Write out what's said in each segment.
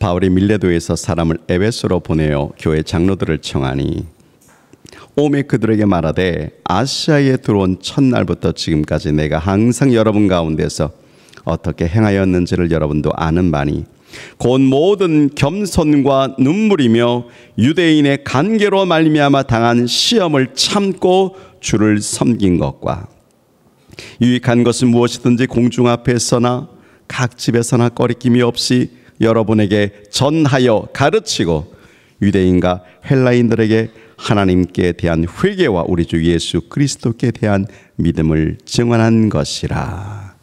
바울이 밀레도에서 사람을 에베소로 보내어 교회 장로들을 청하니 오매 그들에게 말하되 아시아에 들어온 첫날부터 지금까지 내가 항상 여러분 가운데서 어떻게 행하였는지를 여러분도 아는 바니 곧 모든 겸손과 눈물이며 유대인의 간계로 말미암아 당한 시험을 참고 주를 섬긴 것과 유익한 것은 무엇이든지 공중 앞에서나 각 집에서나 꺼리낌이 없이 여러분에게 전하여 가르치고 유대인과 헬라인들에게 하나님께 대한 회개와 우리 주 예수 그리스도께 대한 믿음을 증언한 것이라.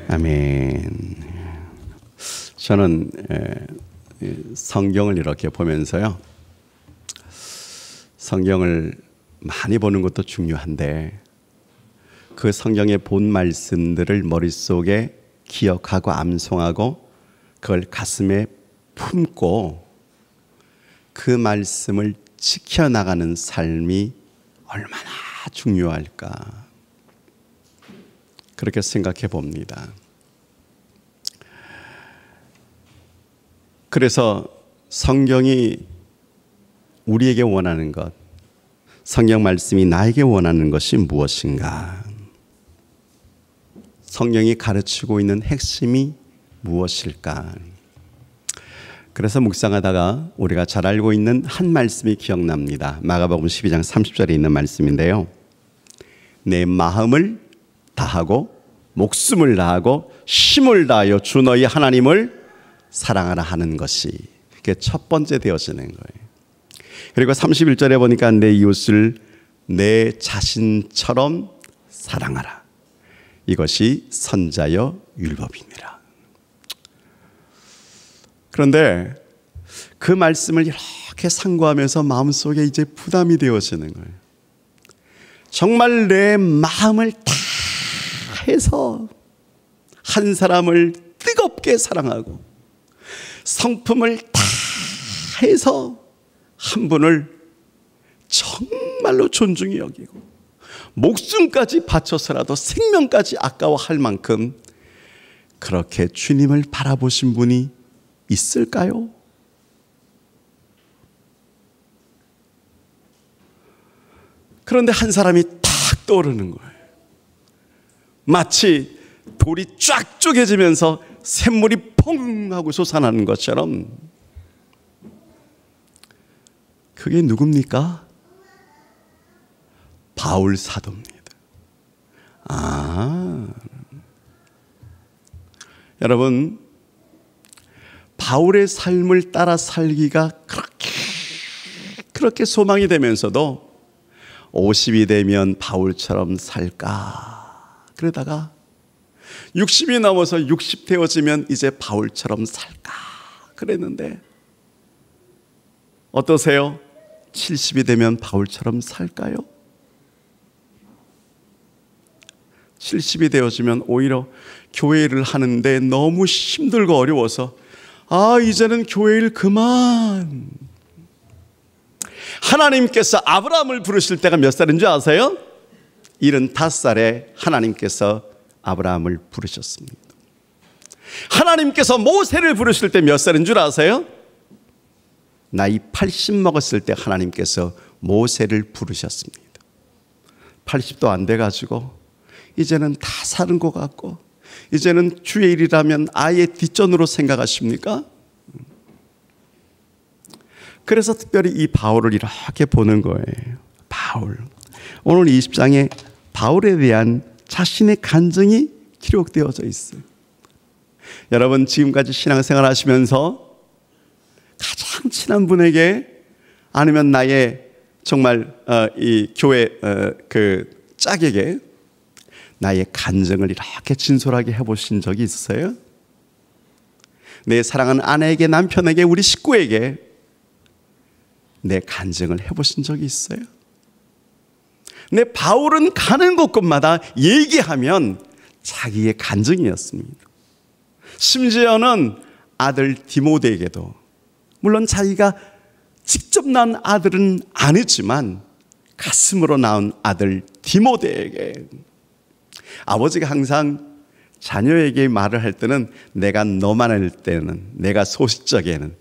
아멘. 저는 성경을 이렇게 보면서요, 성경을 많이 보는 것도 중요한데 그 성경의 본 말씀들을 머릿속에 기억하고 암송하고 그걸 가슴에 품고 그 말씀을 지켜나가는 삶이 얼마나 중요할까, 그렇게 생각해 봅니다. 그래서 성경이 우리에게 원하는 것, 성경 말씀이 나에게 원하는 것이 무엇인가, 성경이 가르치고 있는 핵심이 무엇일까. 그래서 묵상하다가 우리가 잘 알고 있는 한 말씀이 기억납니다. 마가복음 12장 30절에 있는 말씀인데요, 내 마음을 다하고 목숨을 다하고 힘을 다하여 주 너희 하나님을 사랑하라 하는 것이 그게 첫 번째 되어지는 거예요. 그리고 31절에 보니까 내 이웃을 내 자신처럼 사랑하라, 이것이 선자여 율법이니라. 그런데 그 말씀을 이렇게 상고하면서 마음속에 이제 부담이 되어지는 거예요. 정말 내 마음을 다 해서 한 사람을 뜨겁게 사랑하고 성품을 다 해서 한 분을 정말로 존중히 여기고 목숨까지 바쳐서라도 생명까지 아까워할 만큼 그렇게 주님을 바라보신 분이 있을까요? 그런데 한 사람이 탁 떠오르는 거예요. 마치 돌이 쫙 쪼개지면서 샘물이 퐁 하고 솟아나는 것처럼. 그게 누굽니까? 바울 사도입니다. 여러분, 바울의 삶을 따라 살기가 그렇게 소망이 되면서도 50이 되면 바울처럼 살까, 그러다가 60이 넘어서 60 되어지면 이제 바울처럼 살까 그랬는데 어떠세요? 70이 되면 바울처럼 살까요? 70이 되어지면 오히려 교회를 하는데 너무 힘들고 어려워서 이제는 교회 일 그만. 하나님께서 아브라함을 부르실 때가 몇 살인 줄 아세요? 75살에 하나님께서 아브라함을 부르셨습니다. 하나님께서 모세를 부르실 때 몇 살인 줄 아세요? 나이 80 먹었을 때 하나님께서 모세를 부르셨습니다. 80도 안 돼가지고 이제는 다 사는 것 같고 이제는 주의 일이라면 아예 뒷전으로 생각하십니까? 그래서 특별히 이 바울을 이렇게 보는 거예요. 바울. 오늘 20장에 바울에 대한 자신의 간증이 기록되어져 있어요. 여러분, 지금까지 신앙생활 하시면서 가장 친한 분에게 아니면 나의 정말 이 교회 그 짝에게 나의 간증을 이렇게 진솔하게 해보신 적이 있으세요? 내 사랑하는 아내에게, 남편에게, 우리 식구에게 내 간증을 해보신 적이 있어요? 내 바울은 가는 곳곳마다 얘기하면 자기의 간증이었습니다. 심지어는 아들 디모데에게도, 물론 자기가 직접 낳은 아들은 아니지만 가슴으로 낳은 아들 디모데에게 아버지가 항상 자녀에게 말을 할 때는 내가 너만 할 때는 내가 소시적에는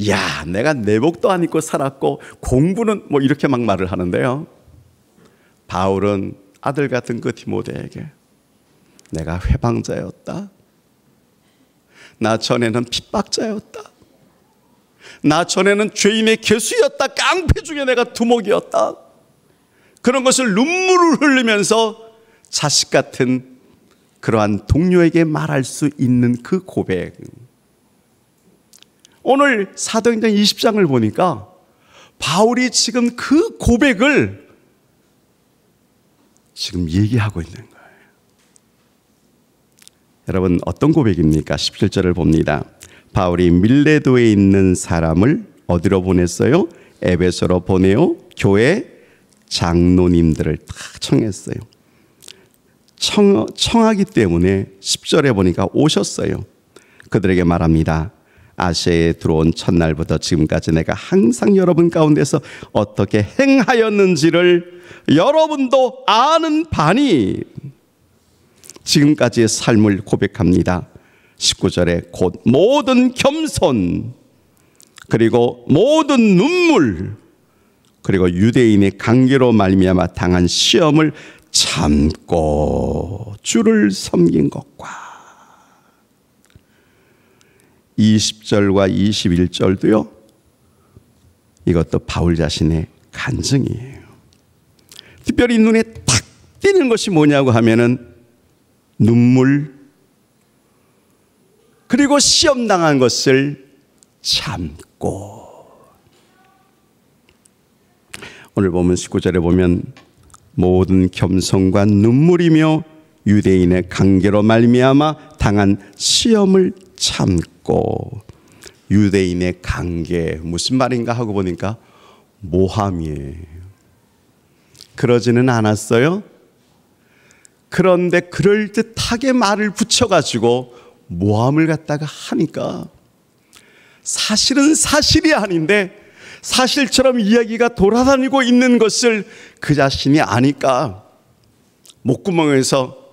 야 내가 내복도 안 입고 살았고 공부는 뭐 이렇게 막 말을 하는데요. 바울은 아들 같은 그 디모데에게 내가 회방자였다. 나 전에는 핍박자였다. 나 전에는 죄인의 개수였다. 깡패 중에 내가 두목이었다. 그런 것을 눈물을 흘리면서 자식 같은 그러한 동료에게 말할 수 있는 그 고백. 오늘 사도행전 20장을 보니까 바울이 지금 그 고백을 지금 얘기하고 있는 거예요. 여러분 어떤 고백입니까? 17절을 봅니다. 바울이 밀레도에 있는 사람을 어디로 보냈어요? 에베소로 보내어 교회 장로님들을 다 청했어요. 청하기 때문에 10절에 보니까 오셨어요. 그들에게 말합니다. 아시아에 들어온 첫날부터 지금까지 내가 항상 여러분 가운데서 어떻게 행하였는지를 여러분도 아는 바니 지금까지의 삶을 고백합니다. 19절에 곧 모든 겸손 그리고 모든 눈물 그리고 유대인의 관계로 말미암아 당한 시험을 참고 주를 섬긴 것과 20절과 21절도요. 이것도 바울 자신의 간증이에요. 특별히 눈에 탁 띄는 것이 뭐냐고 하면은 눈물 그리고 시험당한 것을 참고 오늘 보면 19절에 보면 모든 겸손과 눈물이며 유대인의 관계로 말미암아 당한 시험을 참고 유대인의 관계 무슨 말인가 하고 보니까 모함이에요. 그러지는 않았어요. 그런데 그럴듯하게 말을 붙여가지고 모함을 갖다가 하니까 사실은 사실이 아닌데 사실처럼 이야기가 돌아다니고 있는 것을 그 자신이 아니까 목구멍에서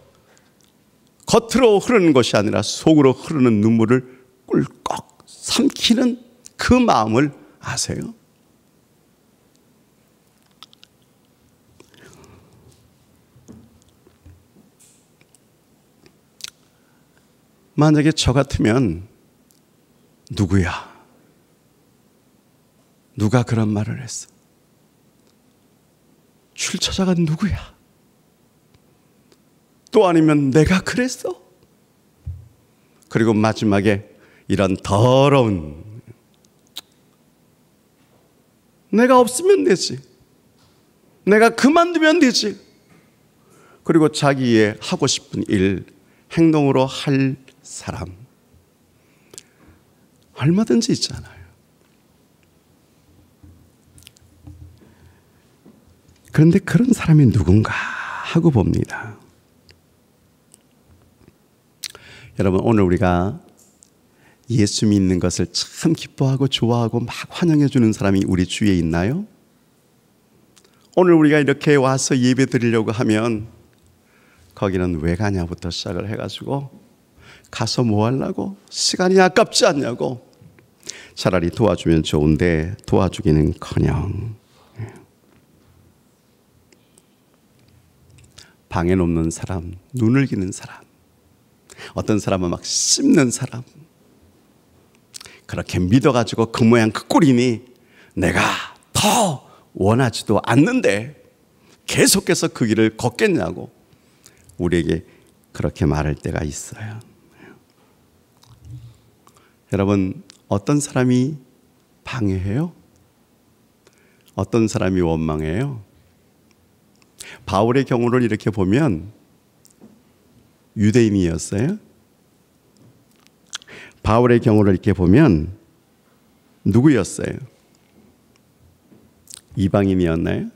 겉으로 흐르는 것이 아니라 속으로 흐르는 눈물을 꿀꺽 삼키는 그 마음을 아세요? 만약에 저 같으면 누구야? 누가 그런 말을 했어? 출처자가 누구야? 또 아니면 내가 그랬어? 그리고 마지막에 이런 더러운 내가 없으면 되지. 내가 그만두면 되지. 그리고 자기의 하고 싶은 일, 행동으로 할 사람 얼마든지 있잖아요. 그런데 그런 사람이 누군가 하고 봅니다. 여러분 오늘 우리가 예수 믿는 것을 참 기뻐하고 좋아하고 막 환영해 주는 사람이 우리 주위에 있나요? 오늘 우리가 이렇게 와서 예배 드리려고 하면 거기는 왜 가냐부터 시작을 해가지고 가서 뭐 하려고? 시간이 아깝지 않냐고. 차라리 도와주면 좋은데 도와주기는커녕 방해 놓는 사람, 눈을 기는 사람, 어떤 사람은 막 씹는 사람, 그렇게 믿어가지고 그 모양 그 꼴이니 내가 더 원하지도 않는데 계속해서 그 길을 걷겠냐고 우리에게 그렇게 말할 때가 있어요. 여러분 어떤 사람이 방해해요? 어떤 사람이 원망해요? 바울의 경우를 이렇게 보면 유대인이었어요. 바울의 경우를 이렇게 보면 누구였어요? 이방인이었나요?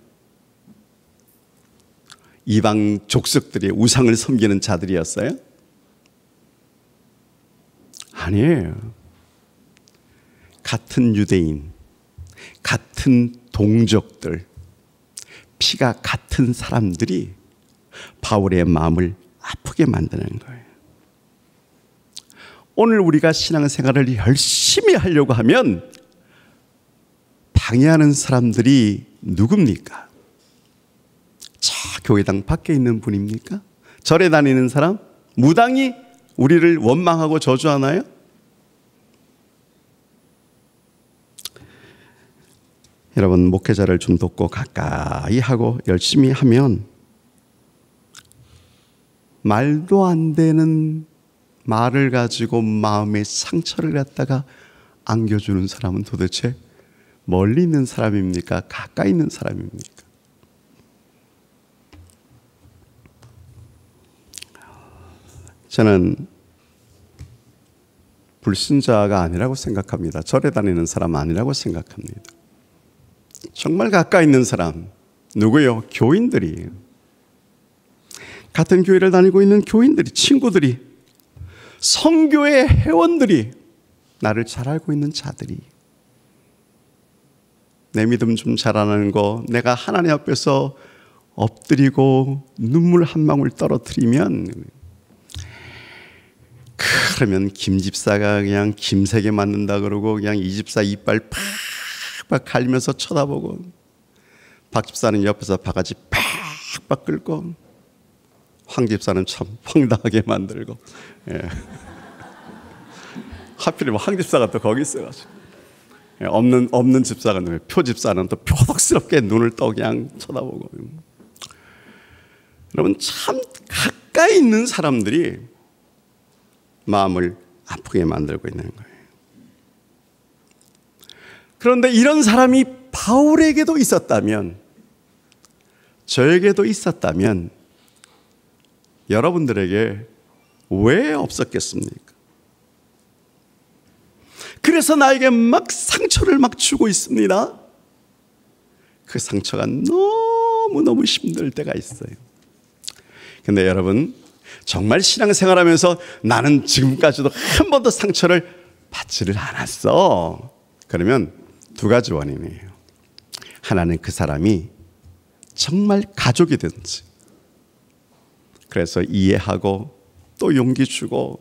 이방 족속들이 우상을 섬기는 자들이었어요? 아니에요. 같은 유대인, 같은 동족들, 피가 같은 사람들이 바울의 마음을 아프게 만드는 거예요. 오늘 우리가 신앙생활을 열심히 하려고 하면 방해하는 사람들이 누굽니까? 저 교회당 밖에 있는 분입니까? 절에 다니는 사람? 무당이 우리를 원망하고 저주하나요? 여러분, 목회자를 좀 돕고 가까이 하고 열심히 하면 말도 안 되는 말을 가지고 마음의 상처를 갖다가 안겨주는 사람은 도대체 멀리 있는 사람입니까? 가까이 있는 사람입니까? 저는 불신자가 아니라고 생각합니다. 절에 다니는 사람 아니라고 생각합니다. 정말 가까이 있는 사람, 누구요? 교인들이에요. 같은 교회를 다니고 있는 교인들이, 친구들이, 성교의 회원들이, 나를 잘 알고 있는 자들이, 내 믿음 좀 잘하는 거, 내가 하나님 앞에서 엎드리고 눈물 한 방울 떨어뜨리면, 그러면 김 집사가 그냥 김세게 맞는다 그러고 그냥 이 집사 이빨 팍팍 갈면서 쳐다보고, 박 집사는 옆에서 바가지 팍팍 긁고, 황 집사는 참 황당하게 만들고, 예. 하필이면 황 집사가 또 거기 있어가지고, 예. 없는 집사가 표 집사는 또 표독스럽게 눈을 떠 그냥 쳐다보고. 여러분, 참 가까이 있는 사람들이 마음을 아프게 만들고 있는 거예요. 그런데 이런 사람이 바울에게도 있었다면, 저에게도 있었다면 여러분들에게 왜 없었겠습니까? 그래서 나에게 막 상처를 막 주고 있습니다. 그 상처가 너무너무 힘들 때가 있어요. 근데 여러분, 정말 신앙생활하면서 나는 지금까지도 한 번도 상처를 받지를 않았어. 그러면 두 가지 원인이에요. 하나는 그 사람이 정말 가족이든지, 그래서 이해하고 또 용기 주고,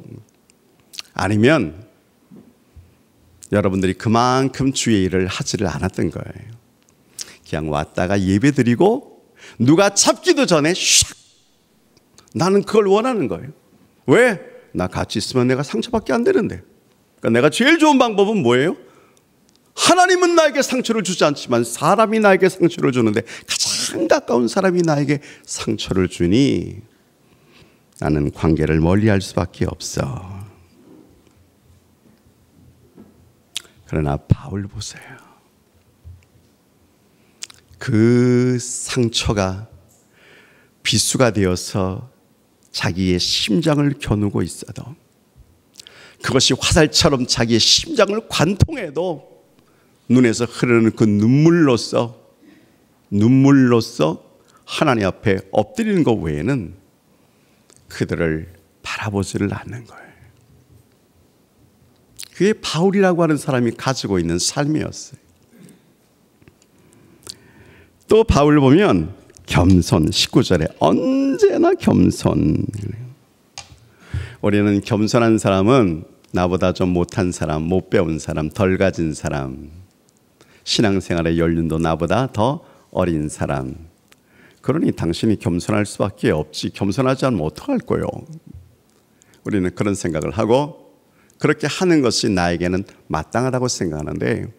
아니면 여러분들이 그만큼 주의 일을 하지를 않았던 거예요. 그냥 왔다가 예배 드리고 누가 잡기도 전에 샥, 나는 그걸 원하는 거예요. 왜? 나 같이 있으면 내가 상처받게 안 되는데. 그러니까 내가 제일 좋은 방법은 뭐예요? 하나님은 나에게 상처를 주지 않지만 사람이 나에게 상처를 주는데 가장 가까운 사람이 나에게 상처를 주니 나는 관계를 멀리할 수밖에 없어. 그러나 바울 보세요. 그 상처가 비수가 되어서 자기의 심장을 겨누고 있어도, 그것이 화살처럼 자기의 심장을 관통해도 눈에서 흐르는 그 눈물로서 하나님 앞에 엎드리는 것 외에는 그들을 바라보지를 않는 거예요. 그게 바울이라고 하는 사람이 가지고 있는 삶이었어요. 또 바울을 보면 겸손, 19절에 언제나 겸손. 우리는 겸손한 사람은 나보다 좀 못한 사람, 못 배운 사람, 덜 가진 사람, 신앙생활의 연륜도 나보다 더 어린 사람. 그러니 당신이 겸손할 수밖에 없지. 겸손하지 않으면 어떡할 거요? 우리는 그런 생각을 하고 그렇게 하는 것이 나에게는 마땅하다고 생각하는데,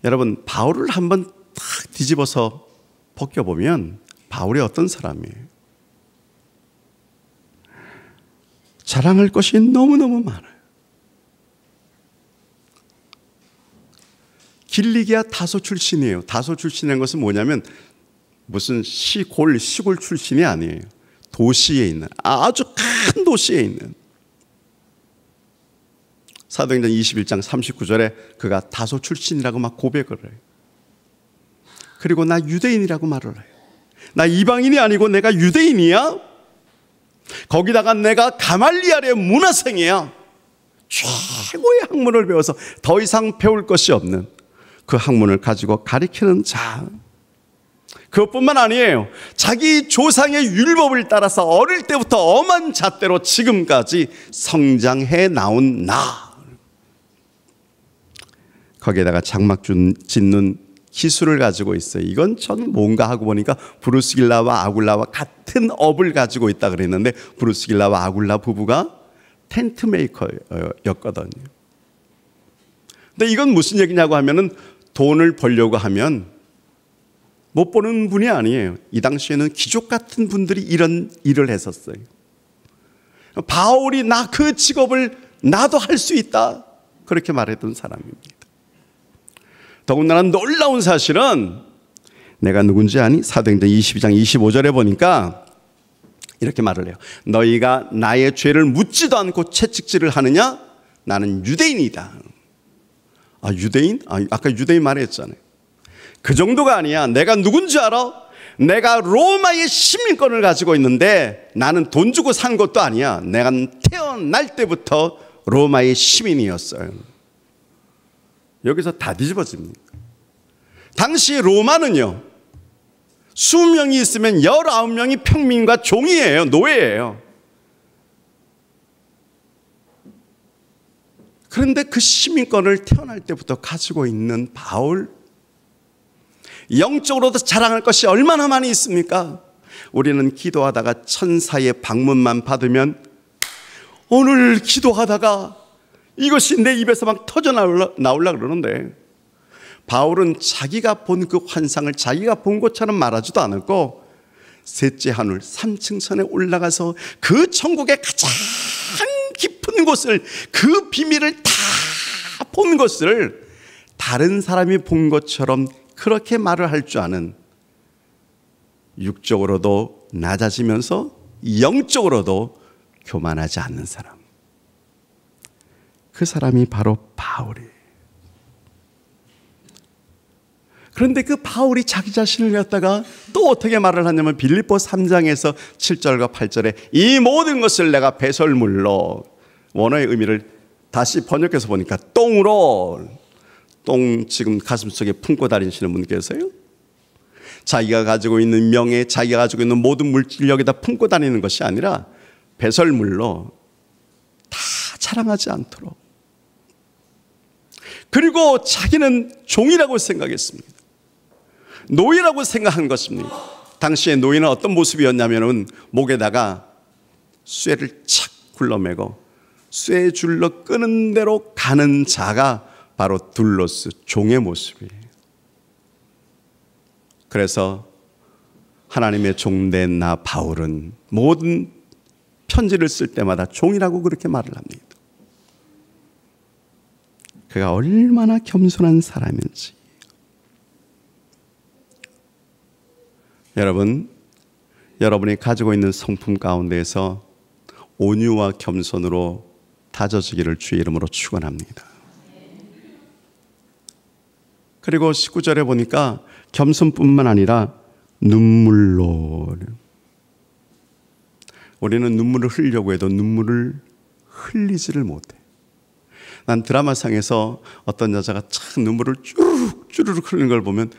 여러분, 바울을 한번 딱 뒤집어서 벗겨보면 바울이 어떤 사람이에요? 자랑할 것이 너무너무 많아요. 길리기아 다소 출신이에요. 다소 출신이라는 것은 뭐냐면 무슨 시골 출신이 아니에요. 도시에 있는, 아주 큰 도시에 있는. 사도행전 21장 39절에 그가 다소 출신이라고 막 고백을 해요. 그리고 나 유대인이라고 말을 해요. 나 이방인이 아니고 내가 유대인이야. 거기다가 내가 가말리엘의 문화생이야. 최고의 학문을 배워서 더 이상 배울 것이 없는 그 학문을 가지고 가리키는 자. 그것뿐만 아니에요. 자기 조상의 율법을 따라서 어릴 때부터 엄한 잣대로 지금까지 성장해 나온 나. 거기에다가 장막 짓는 기술을 가지고 있어요. 이건 저는 뭔가 하고 보니까 브루스 길라와 아굴라와 같은 업을 가지고 있다 그랬는데, 브루스 길라와 아굴라 부부가 텐트 메이커였거든요. 근데 이건 무슨 얘기냐고 하면은, 돈을 벌려고 하면 못 버는 분이 아니에요. 이 당시에는 귀족 같은 분들이 이런 일을 했었어요. 바울이 나 그 직업을 나도 할 수 있다, 그렇게 말했던 사람입니다. 더군다나 놀라운 사실은, 내가 누군지 아니? 사도행전 22장 25절에 보니까 이렇게 말을 해요. 너희가 나의 죄를 묻지도 않고 채찍질을 하느냐? 나는 유대인이다. 아, 유대인? 아까 유대인 말했잖아요. 그 정도가 아니야. 내가 누군지 알아? 내가 로마의 시민권을 가지고 있는데 나는 돈 주고 산 것도 아니야. 내가 태어날 때부터 로마의 시민이었어요. 여기서 다 뒤집어집니다. 당시 로마는요, 수명이 있으면 19명이 평민과 종이에요. 노예예요. 그런데 그 시민권을 태어날 때부터 가지고 있는 바울, 영적으로도 자랑할 것이 얼마나 많이 있습니까? 우리는 기도하다가 천사의 방문만 받으면, 오늘 기도하다가 이것이 내 입에서 막 터져 나오려 그러는데, 바울은 자기가 본 그 환상을 자기가 본 것처럼 말하지도 않았고, 셋째 하늘 3층선에 올라가서 그 천국의 가장 깊은 곳을, 그 비밀을 다 본 것을 다른 사람이 본 것처럼 그렇게 말을 할 줄 아는, 육적으로도 낮아지면서 영적으로도 교만하지 않는 사람, 그 사람이 바로 바울이에요. 그런데 그 바울이 자기 자신을 갖다가 또 어떻게 말을 하냐면, 빌립보 3장에서 7절과 8절에 이 모든 것을 내가 배설물로, 원어의 의미를 다시 번역해서 보니까 똥으로, 똥 지금 가슴속에 품고 다니시는 분 계세요? 자기가 가지고 있는 명예, 자기가 가지고 있는 모든 물질 여기다 품고 다니는 것이 아니라 배설물로 다 자랑하지 않도록. 그리고 자기는 종이라고 생각했습니다. 노예라고 생각한 것입니다. 당시에 노예는 어떤 모습이었냐면, 목에다가 쇠를 착 굴러매고 쇠줄로 끄는 대로 가는 자가 바로 둘로스, 종의 모습이에요. 그래서 하나님의 종된 나 바울은 모든 편지를 쓸 때마다 종이라고 그렇게 말을 합니다. 그가 얼마나 겸손한 사람인지. 여러분, 여러분이 가지고 있는 성품 가운데에서 온유와 겸손으로 다져지기를 주의 이름으로 축원합니다. 그리고 19절에 보니까 겸손뿐만 아니라 눈물로. 우리는 눈물을 흘리려고 해도 눈물을 흘리지를 못해. 난 드라마상에서 어떤 여자가 참 눈물을 쭈르륵 흘리는 걸 보면,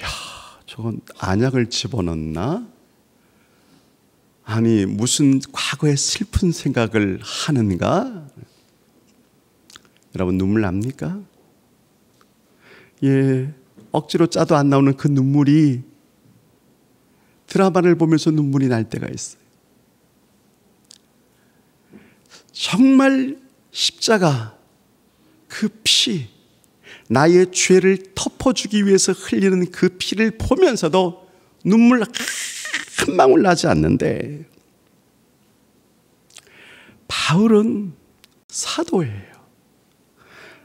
야, 저건 안약을 집어넣나? 아니, 무슨 과거의 슬픈 생각을 하는가? 여러분, 눈물 납니까? 예, 억지로 짜도 안 나오는 그 눈물이 드라마를 보면서 눈물이 날 때가 있어요. 정말 십자가, 그 피, 나의 죄를 덮어주기 위해서 흘리는 그 피를 보면서도 눈물 한 방울 나지 않는데, 바울은 사도예요.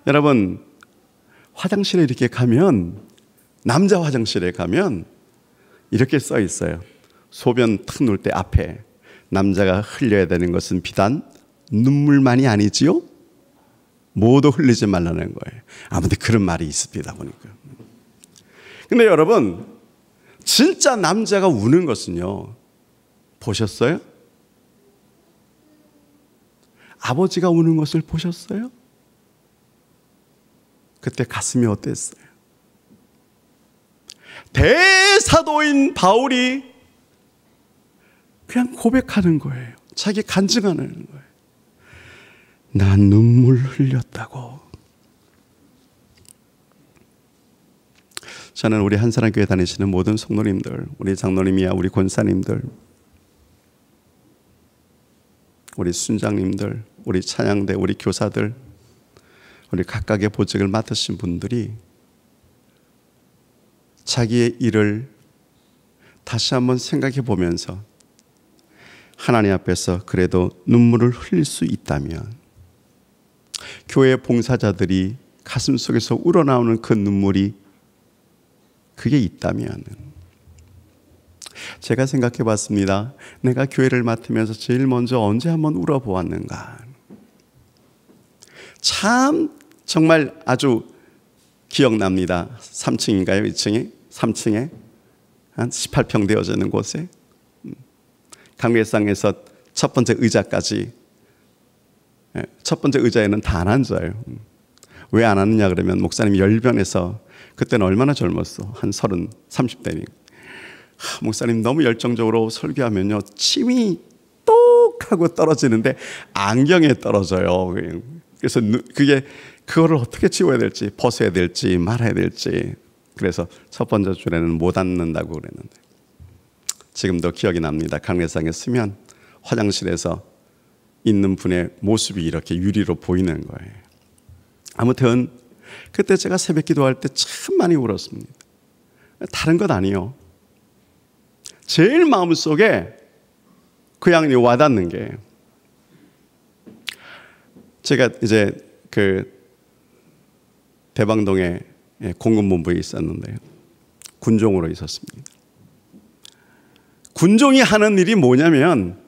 여러분, 화장실에 이렇게 가면, 남자 화장실에 가면 이렇게 써 있어요. 소변 탁 놓을 때 앞에 남자가 흘려야 되는 것은 비단 눈물만이 아니지요? 모두 흘리지 말라는 거예요. 아무튼 그런 말이 있습니다, 보니까. 근데 여러분, 진짜 남자가 우는 것은요, 보셨어요? 아버지가 우는 것을 보셨어요? 그때 가슴이 어땠어요? 대사도인 바울이 그냥 고백하는 거예요. 자기 간증하는 거예요. 난 눈물 흘렸다고. 저는 우리 한사랑교회 다니시는 모든 성도님들, 우리 장로님이야 우리 권사님들, 우리 순장님들, 우리 찬양대, 우리 교사들, 우리 각각의 보직을 맡으신 분들이 자기의 일을 다시 한번 생각해 보면서 하나님 앞에서 그래도 눈물을 흘릴 수 있다면, 교회 봉사자들이 가슴 속에서 우러나오는 그 눈물이 그게 있다면, 제가 생각해 봤습니다. 내가 교회를 맡으면서 제일 먼저 언제 한번 울어보았는가. 참 정말 아주 기억납니다. 3층인가요? 2층에? 3층에 한 18평 되어져 있는 곳에 강례상에서 첫 번째 의자까지, 첫 번째 의자에는 다 안 앉아요. 왜 안 앉느냐 그러면 목사님이 열변해서, 그때는 얼마나 젊었어, 한 30대니 목사님 너무 열정적으로 설교하면요 침이 똑 하고 떨어지는데 안경에 떨어져요. 그래서 그거를 어떻게 치워야 될지, 벗어야 될지 말아야 될지, 그래서 첫 번째 줄에는 못 앉는다고 그랬는데, 지금도 기억이 납니다. 강례상에 쓰면 화장실에서 있는 분의 모습이 이렇게 유리로 보이는 거예요. 아무튼 그때 제가 새벽 기도할 때 참 많이 울었습니다. 다른 것 아니에요. 제일 마음속에 그냥 와닿는 게, 제가 이제 그 대방동에 공군본부에 있었는데요, 군종으로 있었습니다. 군종이 하는 일이 뭐냐면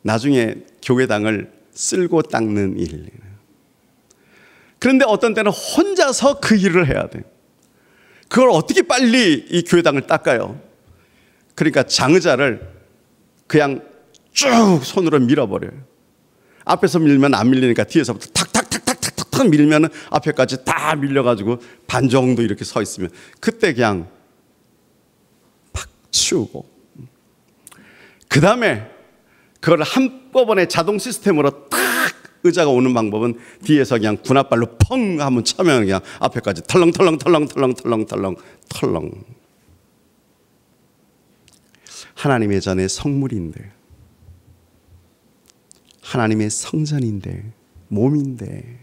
나중에 교회당을 쓸고 닦는 일. 그런데 어떤 때는 혼자서 그 일을 해야 돼요. 그걸 어떻게 빨리 이 교회당을 닦아요? 그러니까 장의자를 그냥 쭉 손으로 밀어버려요. 앞에서 밀면 안 밀리니까 뒤에서부터 탁탁탁탁탁탁 밀면 앞에까지 다 밀려가지고 반 정도 이렇게 서 있으면, 그때 그냥 팍 치우고, 그 다음에 그걸 한꺼번에 자동 시스템으로 딱, 의자가 오는 방법은 뒤에서 그냥 군홧발로 펑 한번 차면 그냥 앞에까지 털렁털렁. 하나님의 전에 성물인데, 하나님의 성전인데, 몸인데,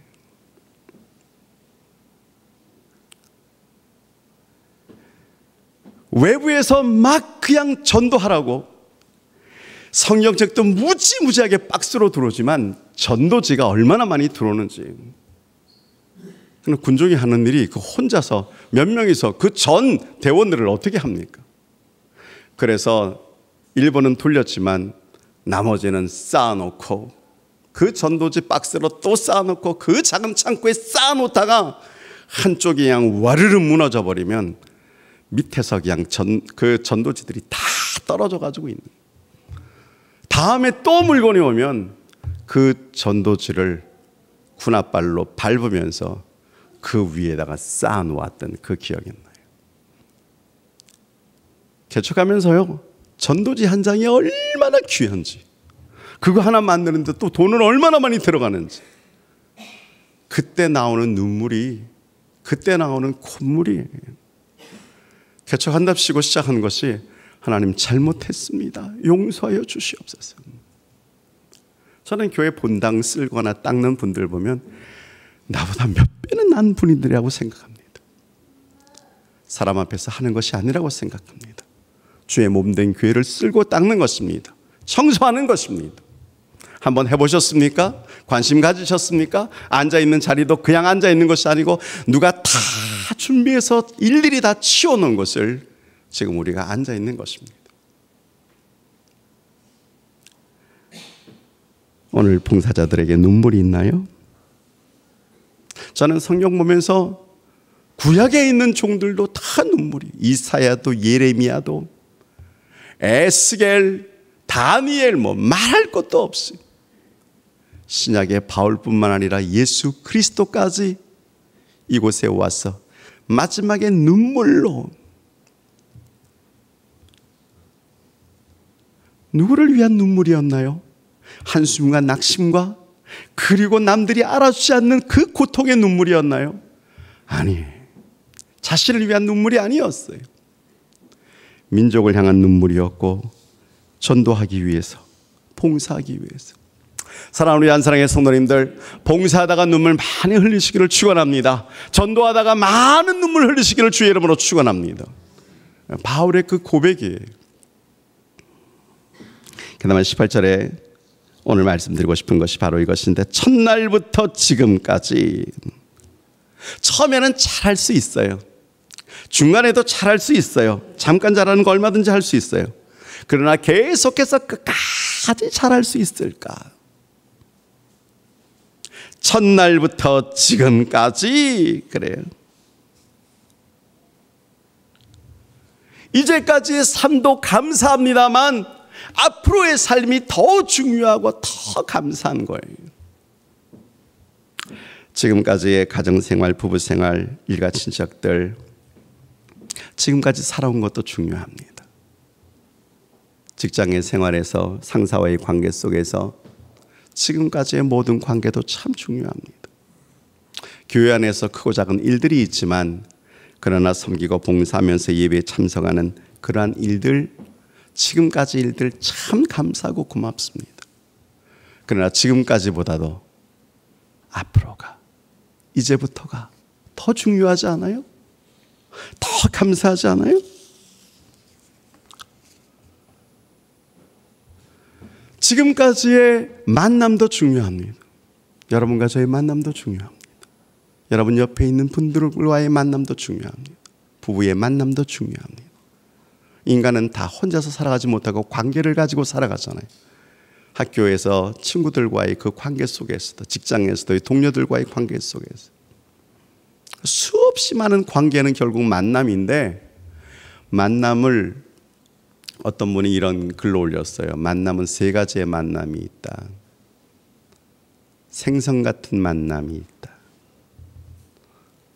외부에서 막 그냥 전도하라고 성경책도 무지무지하게 박스로 들어오지만 전도지가 얼마나 많이 들어오는지. 군종이 하는 일이 그 혼자서 몇 명이서 그 전 대원들을 어떻게 합니까? 그래서 일본은 돌렸지만 나머지는 쌓아놓고, 그 전도지 박스로 또 쌓아놓고, 그 작은 창고에 쌓아놓다가 한쪽이 그냥 와르르 무너져 버리면 밑에서 그냥 그 전도지들이 다 떨어져 가지고 있는. 다음에 또 물건이 오면 그 전도지를 군홧발로 밟으면서 그 위에다가 쌓아놓았던 그 기억이 나요. 개척하면서요, 전도지 한 장이 얼마나 귀한지, 그거 하나 만드는데 또 돈은 얼마나 많이 들어가는지, 그때 나오는 눈물이, 그때 나오는 콧물이, 개척한답시고 시작한 것이 하나님 잘못했습니다, 용서하여 주시옵소서. 저는 교회 본당 쓸거나 닦는 분들 보면 나보다 몇 배는 난 분들이라고 생각합니다. 사람 앞에서 하는 것이 아니라고 생각합니다. 주의 몸된 교회를 쓸고 닦는 것입니다. 청소하는 것입니다. 한번 해보셨습니까? 관심 가지셨습니까? 앉아있는 자리도 그냥 앉아있는 것이 아니고 누가 다 준비해서 일일이 다 치워놓은 것을 지금 우리가 앉아있는 것입니다. 오늘 봉사자들에게 눈물이 있나요? 저는 성경 보면서 구약에 있는 종들도 다 눈물이, 이사야도 예레미야도 에스겔, 다니엘, 말할 것도 없이, 신약의 바울뿐만 아니라 예수 그리스도까지 이곳에 와서 마지막에 눈물로 누구를 위한 눈물이었나요? 한숨과 낙심과 그리고 남들이 알아주지 않는 그 고통의 눈물이었나요? 아니, 자신을 위한 눈물이 아니었어요. 민족을 향한 눈물이었고 전도하기 위해서, 봉사하기 위해서. 사랑하는 우리 안사랑의 성도님들, 봉사하다가 눈물 많이 흘리시기를 축원합니다. 전도하다가 많은 눈물 흘리시기를 주의 이름으로 축원합니다. 바울의 그 고백이에요. 그다음에 18절에 오늘 말씀드리고 싶은 것이 바로 이것인데, 첫날부터 지금까지. 처음에는 잘할 수 있어요. 중간에도 잘할 수 있어요. 잠깐 잘하는 거 얼마든지 할 수 있어요. 그러나 계속해서 끝까지 잘할 수 있을까? 첫날부터 지금까지. 그래요. 이제까지의 삶도 감사합니다만 앞으로의 삶이 더 중요하고 더 감사한 거예요. 지금까지의 가정생활, 부부생활, 일가 친척들, 지금까지 살아온 것도 중요합니다. 직장의 생활에서 상사와의 관계 속에서 지금까지의 모든 관계도 참 중요합니다. 교회 안에서 크고 작은 일들이 있지만 그러나 섬기고 봉사하면서 예배에 참석하는 그러한 일들, 지금까지 일들 참 감사하고 고맙습니다. 그러나 지금까지보다도 앞으로가, 이제부터가 더 중요하지 않아요? 더 감사하지 않아요? 지금까지의 만남도 중요합니다. 여러분과 저의 만남도 중요합니다. 여러분 옆에 있는 분들과의 만남도 중요합니다. 부부의 만남도 중요합니다. 인간은 다 혼자서 살아가지 못하고 관계를 가지고 살아가잖아요. 학교에서 친구들과의 그 관계 속에서도, 직장에서도 동료들과의 관계 속에서 수없이 많은 관계는 결국 만남인데, 만남을 어떤 분이 이런 글로 올렸어요. 만남은 세 가지의 만남이 있다. 생선 같은 만남이 있다.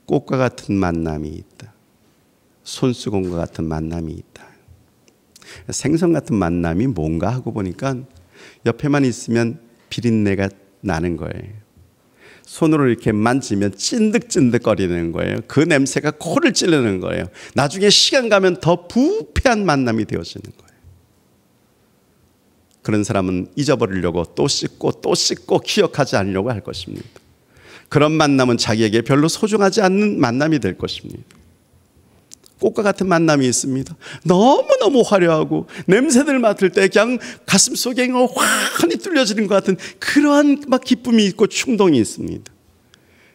꽃과 같은 만남이 있다. 손수건과 같은 만남이 있다. 생선 같은 만남이 뭔가 하고 보니까 옆에만 있으면 비린내가 나는 거예요. 손으로 이렇게 만지면 찐득찐득거리는 거예요. 그 냄새가 코를 찌르는 거예요. 나중에 시간 가면 더 부패한 만남이 되어지는 거예요. 그런 사람은 잊어버리려고 또 씻고 기억하지 않으려고 할 것입니다. 그런 만남은 자기에게 별로 소중하지 않는 만남이 될 것입니다. 꽃과 같은 만남이 있습니다. 너무너무 화려하고 냄새들 맡을 때 그냥 가슴속에 환히 뚫려지는 것 같은 그러한 막 기쁨이 있고 충동이 있습니다.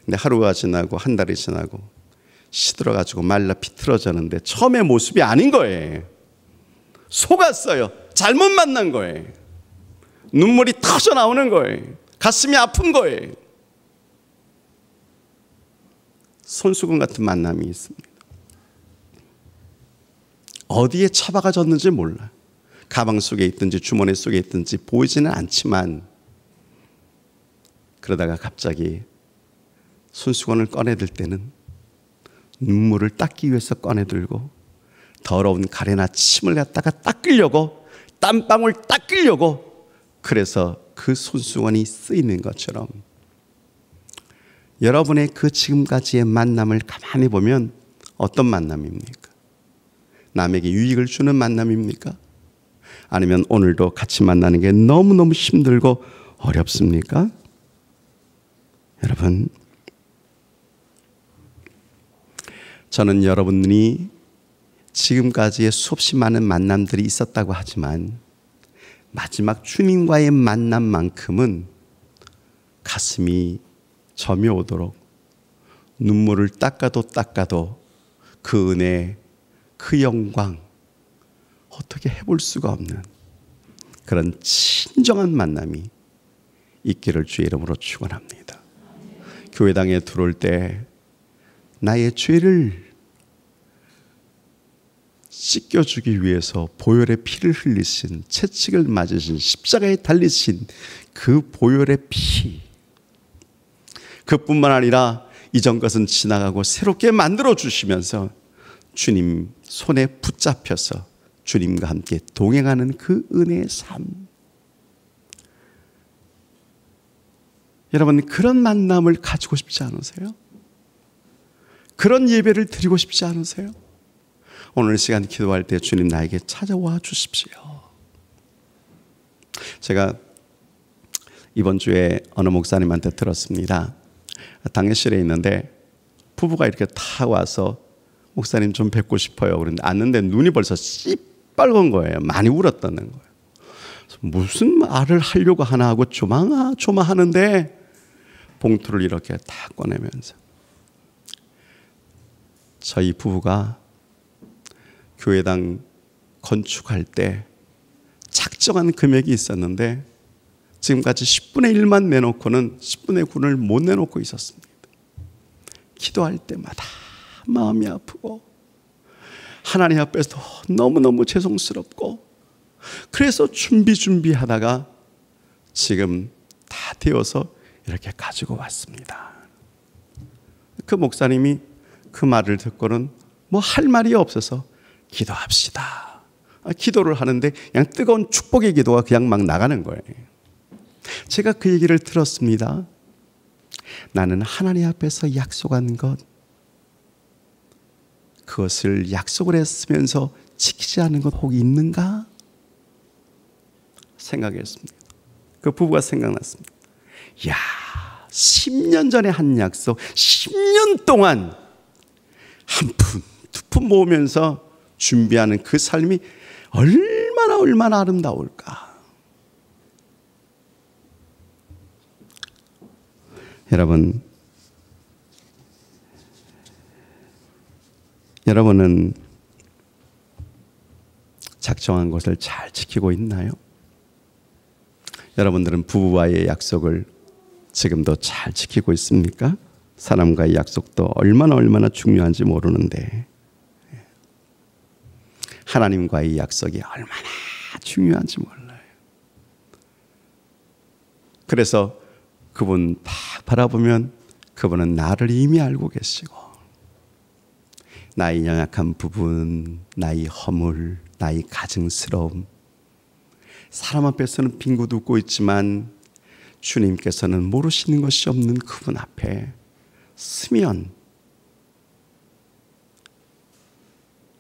근데 하루가 지나고 한 달이 지나고 시들어가지고 말라 비틀어졌는데 처음의 모습이 아닌 거예요. 속았어요. 잘못 만난 거예요. 눈물이 터져 나오는 거예요. 가슴이 아픈 거예요. 손수건 같은 만남이 있습니다. 어디에 처박아 졌는지 몰라. 가방 속에 있든지 주머니 속에 있든지 보이지는 않지만, 그러다가 갑자기 손수건을 꺼내들 때는 눈물을 닦기 위해서 꺼내들고 더러운 가래나 침을 갖다가 닦으려고, 땀방울 닦으려고, 그래서 그 손수건이 쓰이는 것처럼 여러분의 그 지금까지의 만남을 가만히 보면 어떤 만남입니까? 남에게 유익을 주는 만남입니까? 아니면 오늘도 같이 만나는 게 너무너무 힘들고 어렵습니까? 여러분, 저는 여러분이 지금까지의 수없이 많은 만남들이 있었다고 하지만 마지막 주님과의 만남만큼은 가슴이 점이 오도록 눈물을 닦아도 그 은혜, 그 영광 어떻게 해볼 수가 없는 그런 친정한 만남이 있기를 주의 이름으로 축원합니다. 교회당에 들어올 때 나의 죄를 씻겨주기 위해서 보혈의 피를 흘리신, 채찍을 맞으신, 십자가에 달리신 그 보혈의 피, 그뿐만 아니라 이전 것은 지나가고 새롭게 만들어 주시면서 주님 손에 붙잡혀서 주님과 함께 동행하는 그 은혜의 삶. 여러분, 그런 만남을 가지고 싶지 않으세요? 그런 예배를 드리고 싶지 않으세요? 오늘 시간 기도할 때 주님 나에게 찾아와 주십시오. 제가 이번 주에 어느 목사님한테 들었습니다. 당일실에 있는데 부부가 이렇게 다 와서 목사님 좀 뵙고 싶어요. 그런데 앉는데 눈이 벌써 씨빨간 거예요. 많이 울었다는 거예요. 무슨 말을 하려고 하나 하고 조마조마하는데 봉투를 이렇게 다 꺼내면서 저희 부부가 교회당 건축할 때 작정한 금액이 있었는데 지금까지 10분의 1만 내놓고는 10분의 9를 못 내놓고 있었습니다. 기도할 때마다 마음이 아프고 하나님 앞에서 너무너무 죄송스럽고 그래서 준비하다가 지금 다 되어서 이렇게 가지고 왔습니다. 그 목사님이 그 말을 듣고는 뭐 할 말이 없어서 기도합시다. 기도를 하는데 그냥 뜨거운 축복의 기도가 그냥 막 나가는 거예요. 제가 그 얘기를 들었습니다. 나는 하나님 앞에서 약속한 것, 그것을 약속을 했으면서 지키지 않은 것 혹 있는가? 생각했습니다. 그 부부가 생각났습니다. 야, 10년 전에 한 약속, 10년 동안 한 푼, 두 푼 모으면서 준비하는 그 삶이 얼마나 아름다울까. 여러분은 작정한 것을 잘 지키고 있나요? 여러분들은 부부와의 약속을 지금도 잘 지키고 있습니까? 사람과의 약속도 얼마나 중요한지 모르는데 하나님과의 약속이 얼마나 중요한지 몰라요. 그래서 그분 딱 바라보면 그분은 나를 이미 알고 계시고 나의 연약한 부분, 나의 허물, 나의 가증스러움, 사람 앞에서는 빙긋 웃고 있지만 주님께서는 모르시는 것이 없는 그분 앞에 서면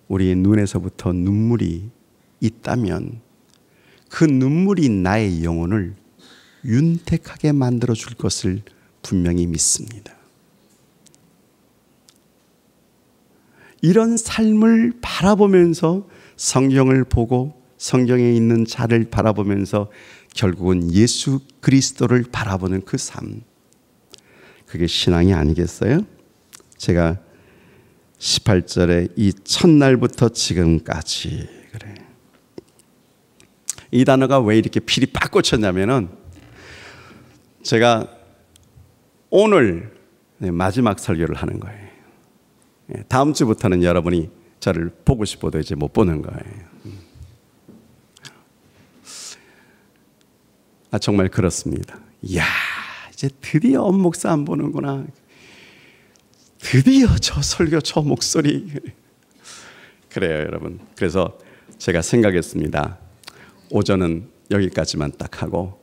우리의 눈에서부터 눈물이 있다면 그 눈물이 나의 영혼을 윤택하게 만들어 줄 것을 분명히 믿습니다. 이런 삶을 바라보면서 성경을 보고 성경에 있는 자를 바라보면서 결국은 예수 그리스도를 바라보는 그 삶, 그게 신앙이 아니겠어요? 제가 18절에 이 첫날부터 지금까지, 그래, 이 단어가 왜 이렇게 필이 빡 꽂혔냐면은 제가 오늘 마지막 설교를 하는 거예요. 다음 주부터는 여러분이 저를 보고 싶어도 이제 못 보는 거예요. 정말 그렇습니다. 이야, 이제 드디어 엄목사 안 보는구나. 드디어 저 설교, 저 목소리. 그래요, 여러분. 그래서 제가 생각했습니다. 오전은 여기까지만 딱 하고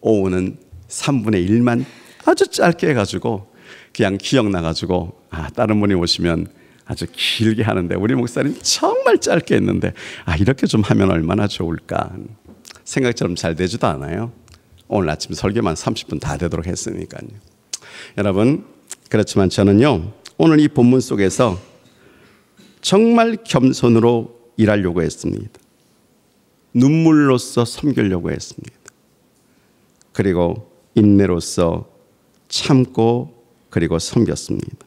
오후는 3분의 1만 아주 짧게 해가지고 그냥 기억나가지고 다른 분이 오시면 아주 길게 하는데 우리 목사님 정말 짧게 했는데 이렇게 좀 하면 얼마나 좋을까. 생각처럼 잘 되지도 않아요. 오늘 아침 설교만 30분 다 되도록 했으니까요. 여러분, 그렇지만 저는요, 오늘 이 본문 속에서 정말 겸손으로 일하려고 했습니다. 눈물로써 섬기려고 했습니다. 그리고 인내로써 참고 그리고 섬겼습니다.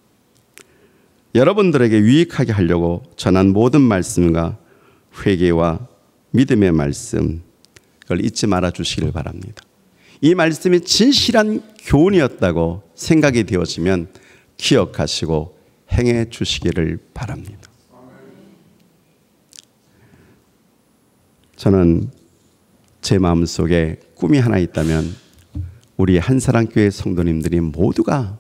여러분들에게 유익하게 하려고 전한 모든 말씀과 회개와 믿음의 말씀, 그걸 잊지 말아 주시길 바랍니다. 이 말씀이 진실한 교훈이었다고 생각이 되어지면 기억하시고 행해 주시기를 바랍니다. 저는 제 마음속에 꿈이 하나 있다면 우리 한사랑교회 성도님들이 모두가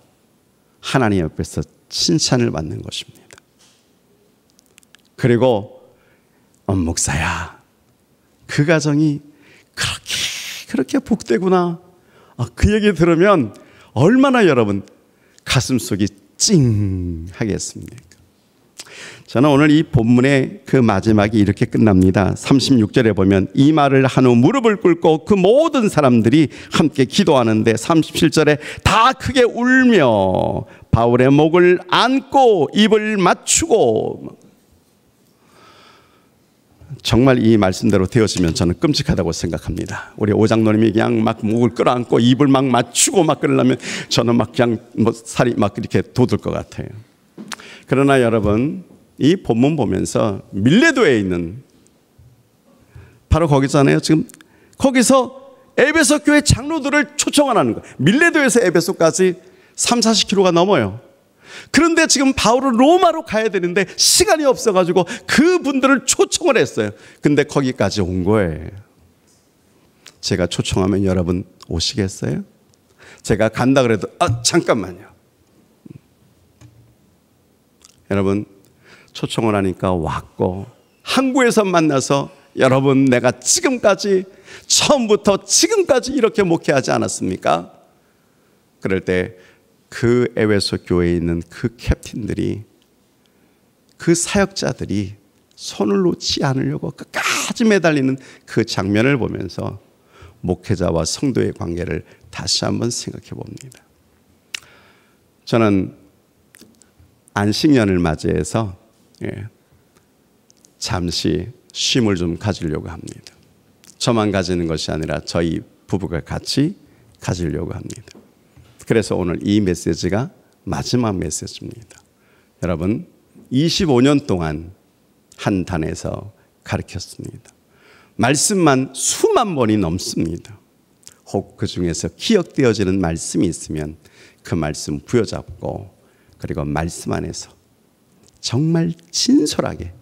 하나님 앞에서 칭찬을 받는 것입니다. 그리고 목사야, 그 가정이 그렇게 복되구나. 그 얘기 들으면 얼마나 여러분 가슴속이 찡 하겠습니까? 저는 오늘 이 본문의 그 마지막이 이렇게 끝납니다. 36절에 보면 이 말을 한 후 무릎을 꿇고 그 모든 사람들이 함께 기도하는데 37절에 다 크게 울며 바울의 목을 안고 입을 맞추고. 정말 이 말씀대로 되어지면 저는 끔찍하다고 생각합니다. 우리 오장로님이 그냥 막 목을 끌어안고 입을 막 맞추고 막 그러려면 저는 막 그냥 살이 막 이렇게 돋을 것 같아요. 그러나 여러분, 이 본문 보면서 밀레도에 있는 바로 거기잖아요. 지금 거기서 에베소 교회 장로들을 초청하는 거예요. 밀레도에서 에베소까지 30-40km가 넘어요. 그런데 지금 바울은 로마로 가야 되는데 시간이 없어가지고 그분들을 초청을 했어요. 근데 거기까지 온 거예요. 제가 초청하면 여러분 오시겠어요? 제가 간다 그래도 잠깐만요. 여러분 초청을 하니까 왔고, 항구에서 만나서 여러분 내가 지금까지 처음부터 지금까지 이렇게 목회하지 않았습니까? 그럴 때 그 에베소 교회에 있는 그 캡틴들이, 그 사역자들이 손을 놓지 않으려고 끝까지 매달리는 그 장면을 보면서 목회자와 성도의 관계를 다시 한번 생각해 봅니다. 저는 안식년을 맞이해서 잠시 쉼을 좀 가지려고 합니다. 저만 가지는 것이 아니라 저희 부부가 같이 가지려고 합니다. 그래서 오늘 이 메시지가 마지막 메시지입니다. 여러분 25년 동안 한 단에서 가르쳤습니다. 말씀만 수만 번이 넘습니다. 혹 그 중에서 기억되어지는 말씀이 있으면 그 말씀 부여잡고, 그리고 말씀 안에서 정말 진솔하게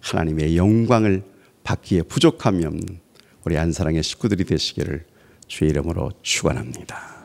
하나님의 영광을 받기에 부족함이 없는 우리 안사랑의 식구들이 되시기를 주의 이름으로 축원합니다.